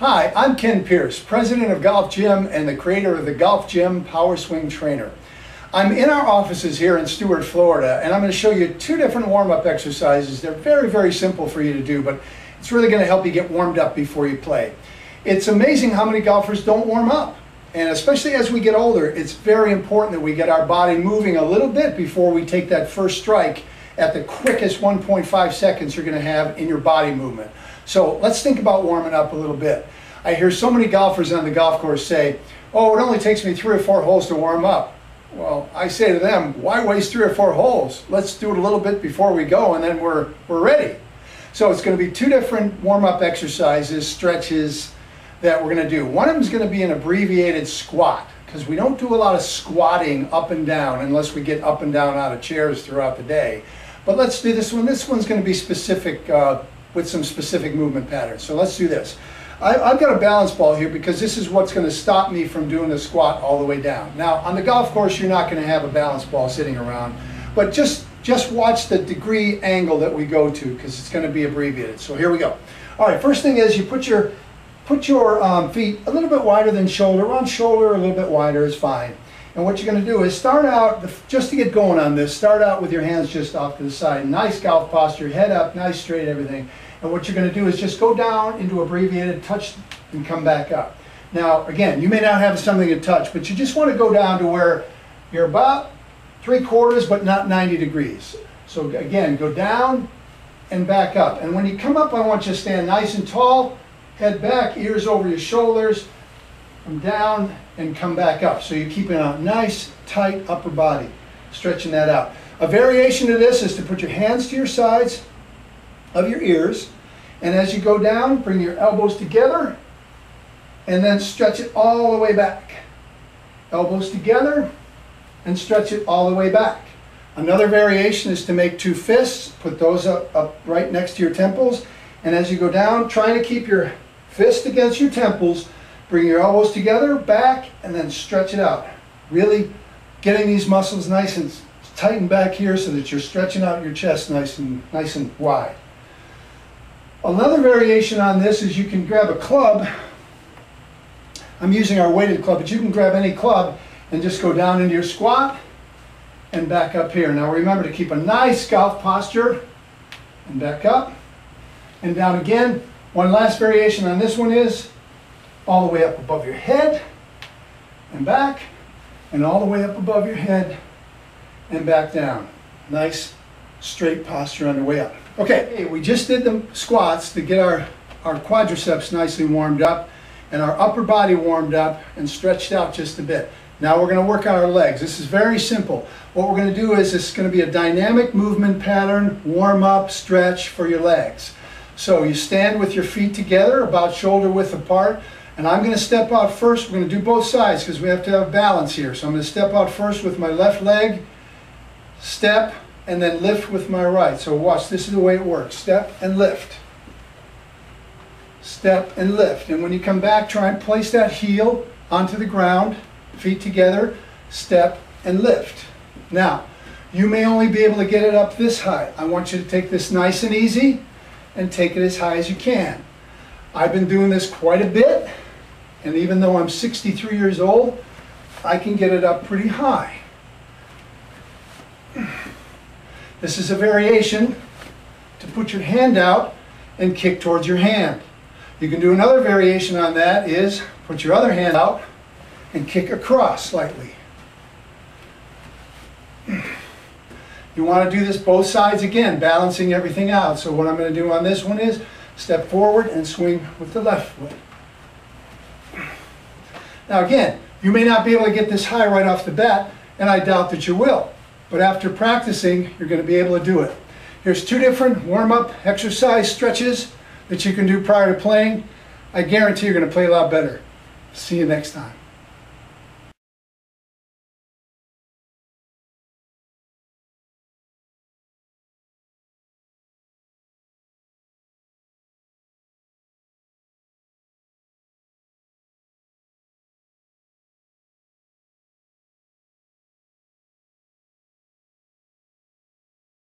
Hi, I'm Ken Pierce, president of GolfGym and the creator of the GolfGym Power Swing Trainer. I'm in our offices here in Stuart, Florida, and I'm going to show you two different warm-up exercises. They're very, very simple for you to do, but it's really going to help you get warmed up before you play. It's amazing how many golfers don't warm up, and especially as we get older, it's very important that we get our body moving a little bit before we take that first strike at the quickest 1.5 seconds you're going to have in your body movement. So let's think about warming up a little bit. I hear so many golfers on the golf course say, oh, it only takes me 3 or 4 holes to warm up. Well, I say to them, why waste 3 or 4 holes? Let's do it a little bit before we go and then we're ready. So it's going to be two different warm-up exercises, stretches that we're going to do. One of them is going to be an abbreviated squat, because we don't do a lot of squatting up and down unless we get up and down out of chairs throughout the day. But let's do this one. This one's going to be specific with some specific movement patterns. So let's do this. I've got a balance ball here because this is what's going to stop me from doing the squat all the way down. Now on the golf course you're not going to have a balance ball sitting around, but just watch the degree angle that we go to because it's going to be abbreviated. So here we go. All right, first thing is you put your feet a little bit wider than shoulder. On shoulder a little bit wider is fine. And what you're going to do is start out, just to get going on this, start out with your hands just off to the side. Nice golf posture, head up, nice straight everything. And what you're going to do is just go down into abbreviated, touch, and come back up. Now, again, you may not have something to touch, but you just want to go down to where you're about 3/4, but not 90 degrees. So again, go down and back up. And when you come up, I want you to stand nice and tall, head back, ears over your shoulders, come down and come back up. So you're keeping a nice, tight upper body, stretching that out. A variation of this is to put your hands to your sides of your ears, and as you go down, bring your elbows together and then stretch it all the way back. Elbows together and stretch it all the way back. Another variation is to make 2 fists, put those up right next to your temples, and as you go down, trying to keep your fist against your temples, bring your elbows together, back, and then stretch it out. Really getting these muscles nice and tightened back here so that you're stretching out your chest nice and wide. Another variation on this is you can grab a club. I'm using our weighted club, but you can grab any club and just go down into your squat and back up here. Now remember to keep a nice golf posture and back up and down again. One last variation on this one is all the way up above your head and back, and all the way up above your head and back down. Nice straight posture on the way up. Okay, we just did the squats to get our quadriceps nicely warmed up and our upper body warmed up and stretched out just a bit. Now we're going to work on our legs. This is very simple. What we're going to do is it's going to be a dynamic movement pattern, warm up, stretch for your legs. So you stand with your feet together about shoulder width apart, and I'm going to step out first. We're going to do both sides because we have to have balance here. So I'm going to step out first with my left leg, step, and then lift with my right. So watch, this is the way it works. Step and lift. Step and lift. And when you come back, try and place that heel onto the ground, feet together, step and lift. Now, you may only be able to get it up this high. I want you to take this nice and easy and take it as high as you can. I've been doing this quite a bit, and even though I'm 63 years old, I can get it up pretty high. This is a variation to put your hand out and kick towards your hand. You can do another variation on that is put your other hand out and kick across slightly. You want to do this both sides again, balancing everything out. So what I'm going to do on this one is step forward and swing with the left foot. Now again, you may not be able to get this high right off the bat, and I doubt that you will. But after practicing, you're going to be able to do it. Here's 2 different warm-up exercise stretches that you can do prior to playing. I guarantee you're going to play a lot better. See you next time.